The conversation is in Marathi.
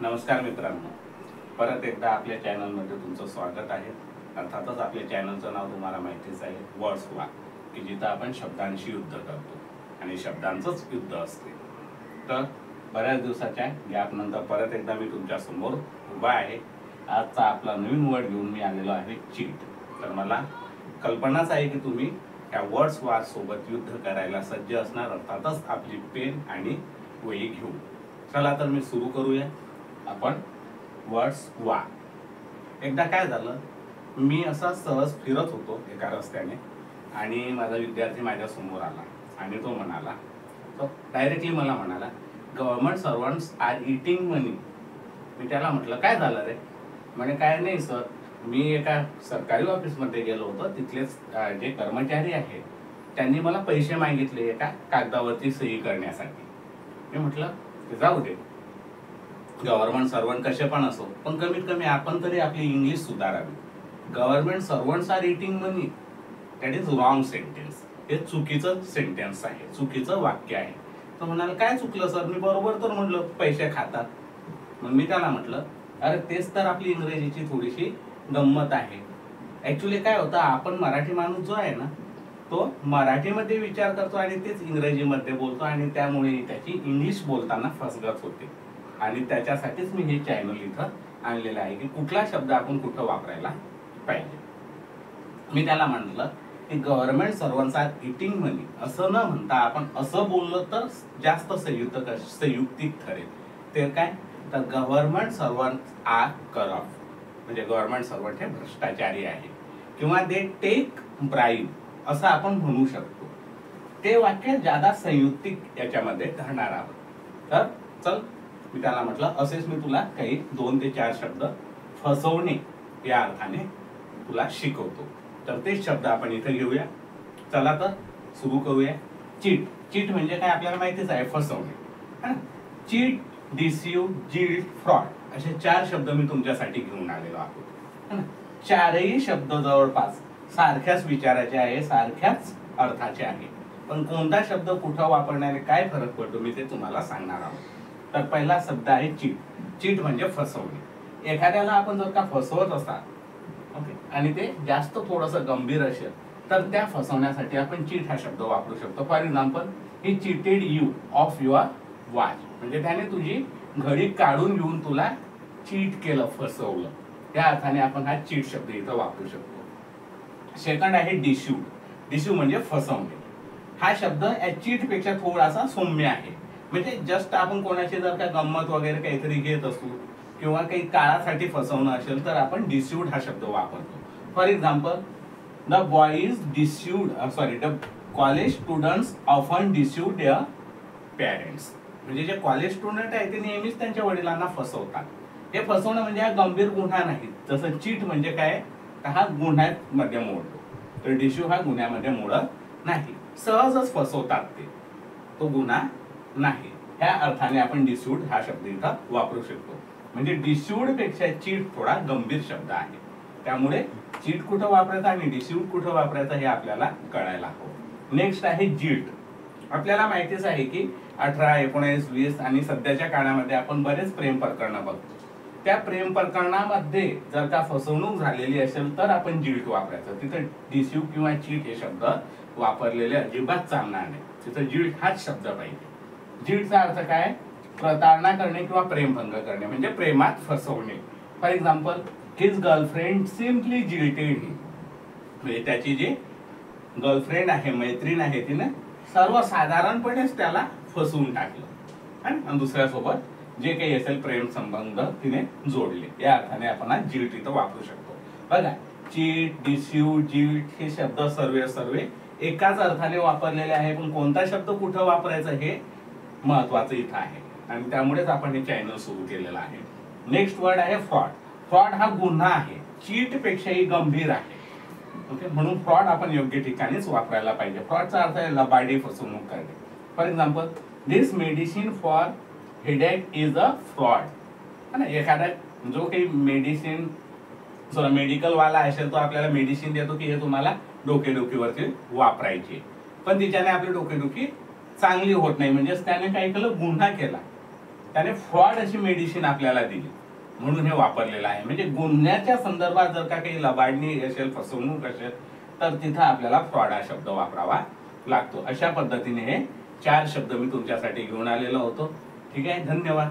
नमस्कार मित्रांनो, परत एकदा आपल्या चॅनलमध्ये तुमचं स्वागत आहे। अर्थातच आपल्या चॅनलचं नाव तुम्हाला माहितीच आहे, वर्ड्स वा, की जिथं आपण शब्दांशी युद्ध करतो आणि शब्दांचंच युद्ध असते। तर बऱ्याच दिवसाच्या गॅप नंतर परत एकदा मी तुमच्या समोर उभा आहे। आजचा आपला नवीन वर्ड घेऊन मी आलेलो आहे, चीट। तर मला कल्पनाच आहे की तुम्ही या वर्ड्स वा सोबत युद्ध करायला सज्ज असणार, अर्थातच आपली पेन आणि वही घेऊन। चला तर मी सुरू करूया। आपण वर्ड्स वा। एकदा काय झालं, मी असा सहज फिरत होतो एका रस्त्याने आणि माझा विद्यार्थी माझ्या समोर आला आणि तो म्हणाला, तो डायरेक्टली मला म्हणाला, गव्हर्नमेंट सर्वंट्स आर इटिंग मनी। मी त्याला म्हटलं, काय झालं रे? म्हणे, काय नाही सर, मी एका सरकारी ऑफिसमध्ये गेलो होतो, तिथलेच जे कर्मचारी आहेत त्यांनी मला पैसे मागितले एका कागदावरती सही करण्यासाठी। मी म्हटलं जाऊ दे, गव्हर्नमेंट सर्वंट कसे पण असो, पण कमीत कमी आपण तरी आपली इंग्लिश सुधारावी। Government servants are eating money, that is wrong sentence. हे चुकीचं सेंटेन्स आहे, चुकीचं वाक्य आहे। तो म्हणाला, काय चुकलं सर? मी बरोबर तर म्हटलं पैसे खातात। मग मी त्याला म्हटलं, अरे तेच तर आपली इंग्रजीची थोडीशी गंमत आहे। ऍक्च्युली काय होतं, आपण मराठी माणूस जो आहे ना, तो मराठीमध्ये विचार करतो आणि तेच इंग्रजीमध्ये बोलतो आणि त्यामुळे त्याची इंग्लिश बोलताना फसगत होते। आणि त्याच्यासाठीच मी हे चॅनल इथं आणलेलं आहे की कुठला शब्द आपण कुठं वापरायला पाहिजे। मी त्याला म्हटलं की गव्हर्नमेंट सर्वंट्स आर इटिंग मनी असं न म्हणता आपण असं बोललं तर जास्त संयुक्तिक ठरेल। ते काय, तर गव्हर्नमेंट सर्वंट्स आर करप्ट, म्हणजे गव्हर्नमेंट सर्वंट हे भ्रष्टाचारी आहे, किंवा दे टेक ब्राईब असं आपण म्हणू शकतो। ते वाक्य ज्यादा संयुक्तिक याच्यामध्ये धरणार आहोत। तर चल, मी त्याला म्हटलं, असेच मी तुला काही 2 ते 4 शब्द फसवणे या अर्थाने तुला शिकवतो। तर तेच शब्द आपण इथे घेऊया। चला तर सुरू करूया। चीट। चीट म्हणजे काय आपल्याला माहितीच आहे, फसवणे। चीट, डिसीव, जिल्ट, फ्रॉड असे 4 शब्द मी तुमच्यासाठी घेऊन आलेलो आहोत। चारही शब्द जवळपास सारख्याच विचाराचे आहे, सारख्याच अर्थाचे आहे, पण कोणता शब्द कुठं वापरण्याने काय फरक पडतो मी ते तुम्हाला सांगणार आहोत। तर पहिला शब्द आहे चीट। चीट म्हणजे फसवणे। एखाद्याला आपण जर का फसवत असाल, ओके, आणि ते जास्त थोडंसं गंभीर असेल तर त्या फसवण्यासाठी आपण चीट हा शब्द वापरू शकतो। For example, he cheated you of your watch, म्हणजे त्याने तुझी घडी काढून घेऊन तुला चीट केलं, फसवलं, त्या अर्थाने आपण हा चीट शब्द इथं वापरू शकतो। सेकंड आहे डिस्यूड। डिस्यू म्हणजे फसवणे। हा शब्द चीट पेक्षा थोडासा सौम्य आहे, म्हणजे जस्ट आपण कोणाची जर का गंमत वगैरे काहीतरी घेत असू किंवा काही काळासाठी फसवणं असेल तर आपण डिस्यूड हा शब्द वापरतो। For example, the boys disused the college students often disused their parents, म्हणजे जे कॉलेज स्टुडंट आहे ते नेहमीच त्यांच्या वडिलांना फसवतात। हे फसवणं म्हणजे हा गंभीर गुन्हा नाही। जसं चीट म्हणजे काय, हा गुन्ह्यामध्ये मोडतो, तर डिस्यू हा गुन्ह्यामध्ये मोडत नाही, सहजच फसवतात ते, तो गुन्हा नाही। ह्या अर्थाने आपण डिस्यूड हा शब्द इथं वापरू शकतो। म्हणजे डिस्यूड पेक्षा चीट थोडा गंभीर शब्द आहे, त्यामुळे चीट कुठं वापरायचं आणि डिस्यूड कुठं वापरायचं हे आपल्याला कळायला हवं। नेक्स्ट आहे जिल्ट। आपल्याला माहितीच आहे की 18, 19, 20 आणि सध्याच्या काळामध्ये आपण बरेच प्रेम प्रकरणं बघतो। त्या प्रेम प्रकरणामध्ये जर का फसवणूक झालेली असेल तर आपण जिल्ट वापरायचं, तिथं डिस्यू किंवा चीट हे शब्द वापरलेले अजिबात चालणार नाही, तिथं जिल्ट हाच शब्द पाहिजे। जिल्टचा अर्थ काय, प्रतारणा करणे किंवा प्रेमभंग करणे, म्हणजे प्रेमात फसवणे। For example, his girlfriend simply jilted him, म्हणजे त्याची जी गर्लफ्रेंड आहे, मैत्रीण आहे, तिने सर्वसाधारणपणेच त्याला फसवून टाकलं आणि दुसऱ्यासोबत जे काही असेल प्रेम संबंध तिने जोडले, या अर्थाने आपण हा जिल्ट इथं वापरू शकतो। बघा, चीट, डिस्यू, जिल्ट हे शब्द सर्वे एकाच अर्थाने वापरलेले आहे, पण कोणता शब्द कुठं वापरायचा हे महत्वाचं इथं आहे आणि त्यामुळेच आपण हे चॅनल सुरू केलेलं आहे। नेक्स्ट वर्ड आहे फ्रॉड। फ्रॉड हा गुन्हा आहे, चीट पेक्षाही गंभीर आहे, ओके, म्हणून फ्रॉड आपण योग्य ठिकाणीच वापरायला पाहिजे। फ्रॉडचा अर्थ आहे लबाडी, फसवणूक करणे। For example, this medicine for headache is a fraud. एखादा जो काही मेडिकल वाला असेल तो आपल्याला मेडिसिन देतो की हे तुम्हाला डोकेदुखीवरती वापरायची, पण तिच्याने आपली डोकेदुखी चांगली होत नाही, म्हणजेच त्याने काय केलं, गुन्हा केला, त्याने फ्रॉड अशी मेडिसिन आपल्याला दिली म्हणून हे वापरलेलं आहे. म्हणजे गुन्ह्याच्या संदर्भात जर का काही लबाडणी असेल, फसवणूक असेल, तर तिथं आपल्याला फ्रॉड हा शब्द वापरावा लागतो. अशा पद्धतीने हे 4 शब्द मी तुमच्यासाठी घेऊन आलेलो होतो. ठीक आहे, धन्यवाद.